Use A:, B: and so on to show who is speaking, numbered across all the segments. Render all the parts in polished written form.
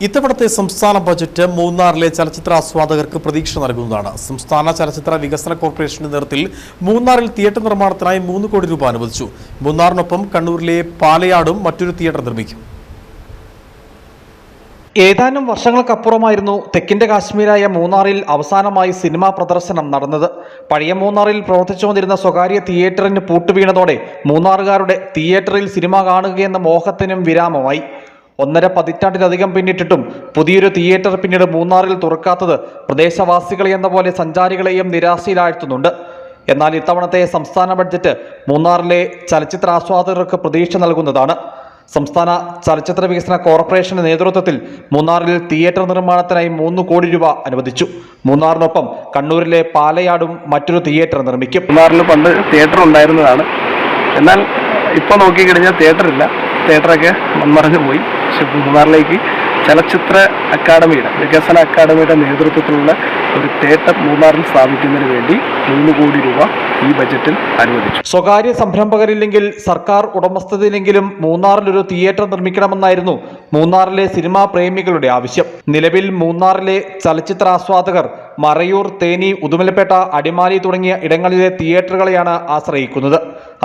A: ഇത്തവണത്തെ സംസ്ഥാന ബജറ്റ് മൂന്നാറിലെ ചലച്ചിത്രാസ്വാദകർക്ക് പ്രതീക്ഷ നൽകുന്നതാണ്. സംസ്ഥാന ചലച്ചിത്ര വികസന കോർപ്പറേഷന്റെ നേതൃത്വത്തിൽ മൂന്നാറിൽ തിയേറ്റർ നിർമ്മാണത്തിനായി 3 കോടി രൂപ അനുവദിച്ചു. മൂന്നാറിനൊപ്പം കണ്ണൂരിലെ പാലയാടും മറ്റൊരു തിയേറ്റർ നിർമ്മിക്കും.
B: ഏതാനും വർഷങ്ങൾക്കപ്പുറമായിരുന്നു തെക്കിന്റെ കാശ്മീരായ മൂന്നാറിൽ അവസാനമായി സിനിമാ പ്രദർശനം നടന്നത്. പഴയ മൂന്നാറിൽ പ്രവർത്തിച്ചുകൊണ്ടിരുന്ന സ്വകാര്യ തിയേറ്ററിന് പൂട്ടുവീണതോടെ മൂന്നാറുകാരുടെ തിയേറ്ററിൽ സിനിമ കാണുകയെന്ന മോഹത്തിനും വിരാമമായി. 1.5 പതിറ്റാണ്ടിലധികം പിന്നിട്ടിട്ടും പുതിയൊരു തിയേറ്റർ പിന്നീട് മൂന്നാറിൽ തുറക്കാത്തത് പ്രദേശവാസികളെ എന്ന പോലെ സഞ്ചാരികളെയും നിരാശയിലാഴ്ത്തുന്നുണ്ട്. എന്നാൽ ഇത്തവണത്തെ സംസ്ഥാന ബഡ്ജറ്റ് മൂന്നാറിലെ ചലച്ചിത്രാസ്വാദകർക്ക് പ്രതീക്ഷ നൽകുന്നതാണ്. സംസ്ഥാന ചലച്ചിത്ര വികസന കോർപ്പറേഷന്റെ നേതൃത്വത്തിൽ മൂന്നാറിൽ തിയേറ്റർ നിർമ്മാണത്തിനായി 3 കോടി രൂപ അനുവദിച്ചു. മൂന്നാറിനൊപ്പം കണ്ണൂരിലെ പാലയാടും മറ്റൊരു തിയേറ്റർ നിർമ്മിക്കും.
C: മൂന്നാറിൽ പണ്ട് തിയേറ്റർ ഉണ്ടായിരുന്നതാണ്. എന്നാൽ ഇപ്പോൾ നോക്കിക്കഴിഞ്ഞാൽ തിയേറ്ററില്ല, തിയേറ്ററൊക്കെ മൺമറഞ്ഞു പോയി. പക്ഷെ മൂന്നാറിലേക്ക് ചലച്ചിത്ര അക്കാദമിയുടെ വികസന അക്കാദമിയുടെ നേതൃത്വത്തിലുള്ള ഒരു തിയേറ്റർ മൂന്നാറിൽ സ്ഥാപിക്കുന്നതിന് വേണ്ടി 3 കോടി രൂപ ഈ ബജറ്റിൽ അനുവദിച്ചു.
B: സ്വകാര്യ സംരംഭകരില്ലെങ്കിൽ സർക്കാർ ഉടമസ്ഥതയിലെങ്കിലും മൂന്നാറിൽ ഒരു തിയേറ്റർ നിർമ്മിക്കണമെന്നായിരുന്നു മൂന്നാറിലെ സിനിമാ പ്രേമികളുടെ ആവശ്യം. നിലവിൽ മൂന്നാറിലെ ചലച്ചിത്രാസ്വാദകർ മറയൂർ, തേനി, ഉദുമലപേട്ട, അടിമാലി തുടങ്ങിയ ഇടങ്ങളിലെ തിയേറ്ററുകളെയാണ് ആശ്രയിക്കുന്നത്.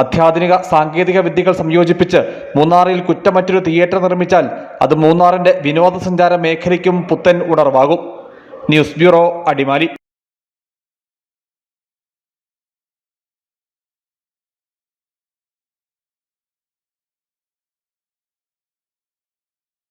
B: അത്യാധുനിക സാങ്കേതിക വിദ്യകൾ സംയോജിപ്പിച്ച് മൂന്നാറിൽ കുറ്റമറ്റൊരു തിയേറ്റർ നിർമ്മിച്ചാൽ അത് മൂന്നാറിന്റെ വിനോദസഞ്ചാര മേഖലയ്ക്കും പുത്തൻ ഉണർവാകും. News bureau, Adimali.